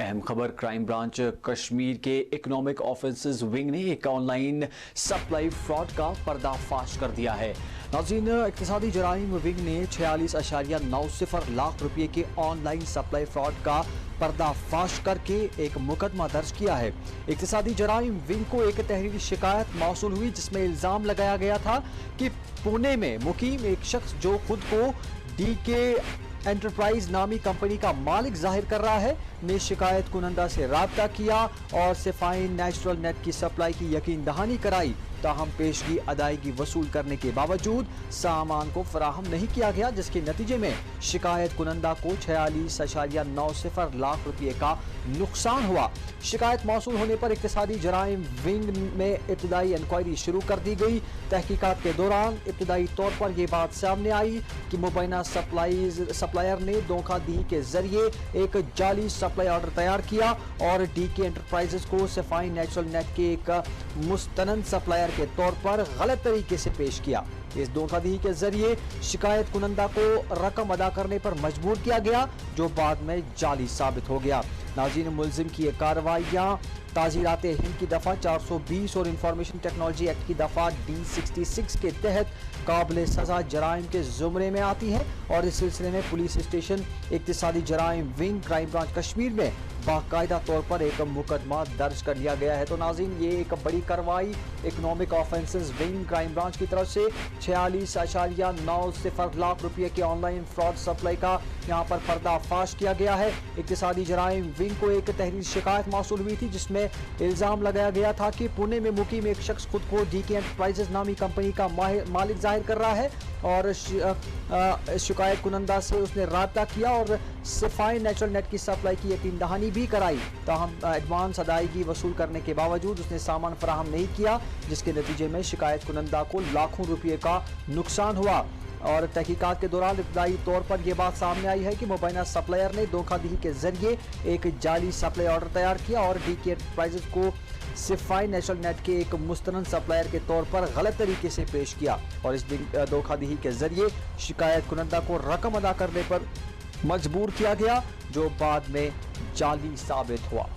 अहम खबर crime branch Kashmir के इकोनॉमिक ऑफेंसेस विंग ने एक ऑनलाइन सप्लाई फ्रॉड का पर्दाफाश कर दिया है। नाज़रीन, इक़्तिसादी जराइम विंग ने 46.90 लाख रुपये के ऑनलाइन सप्लाई फ्रॉड का पर्दाफाश करके एक मुकदमा दर्ज किया है। इक़्तिसादी जराइम विंग को एक तहरीरी शिकायत मौसूल हुई जिसमें इल्ज़ाम लगाया गया था कि पुणे में मुकीम एक शख्स जो खुद को DK एंटरप्राइज नामी कंपनी का मालिक जाहिर कर रहा है ने शिकायत कुनंदा से राब्ता किया और सिफाइन नेचुरल नेट की सप्लाई की यकीन दहानी कराई। ताहम पेशगी अदायगी वसूल करने के बावजूद सामान को फराहम नहीं किया गया, जिसके नतीजे में शिकायत कुनंदा को 46.90 लाख रुपये का नुकसान हुआ। शिकायत मौसूल होने पर इक़्तिसादी जराइम विंग में इब्तदाई इंक्वायरी शुरू कर दी गई। तहकीकात के दौरान इब्तदाई तौर पर यह बात सामने आई कि मुबैना सप्लायर ने धोखाधड़ी के जरिए एक जाली सप्लाई ऑर्डर तैयार किया और DK एंटरप्राइजेस को सिफाइन नेचुरल नेट के एक मुस्तनद सप्लायर के तौर पर गलत तरीके से पेश किया। इस धोखाधड़ी के जरिए शिकायत कुनंदा को रकम अदा करने पर मजबूर किया गया, जो बाद में जाली साबित हो गया। नाज़रीन, मुल्जिम की ये कार्रवाइयाँ ताज़ीरात हिंद की दफ़ा 420 और इंफॉर्मेशन टेक्नोलॉजी एक्ट की दफ़ा D66 के तहत काबिल सज़ा जराइम के ज़ुमरे में आती है और इस सिलसिले में पुलिस स्टेशन इक़्तिसादी जराइम विंग क्राइम ब्रांच कश्मीर में बाकायदा तौर पर एक मुकदमा दर्ज कर लिया गया है। तो नाज़रीन, ये एक बड़ी कार्रवाई economic offences wing crime branch की तरफ से 46.90 लाख रुपये के ऑनलाइन फ्रॉड सप्लाई का यहाँ पर पर्दाफाश किया गया है। इक़्तिसादी जराइम विंग को एक तहरीरी शिकायत मौसूल हुई थी जिसमें इल्ज़ाम लगाया गया था कि पुणे में मुकीम एक शख्स खुद को DK एंटरप्राइजेस नामी कंपनी का मालिक जाहिर कर रहा है और शिकायत कुनंदा से उसने राब्ता किया और सिफाइन नेचुरल नेट की सप्लाई की यकीन दहानी भी कराई। ताहम एडवांस अदायगी वसूल करने के बावजूद उसने सामान फराहम नहीं किया, जिसके नतीजे में शिकायत कुनंदा को लाखों रुपये का नुकसान हुआ। और तहकीकात के दौरान इब्तदाई तौर पर यह बात सामने आई है कि मुबैना सप्लायर ने धोखाधड़ी के जरिए एक जाली सप्लाई ऑर्डर तैयार किया और DK एंटरप्राइजेस को सिफाइन नेचुरल नेट के एक मुस्तनद सप्लायर के तौर पर गलत तरीके से पेश किया और इस धोखाधड़ी के जरिए शिकायत कुनंदा को रकम अदा करने पर मजबूर किया गया, जो बाद में जाली साबित हुआ।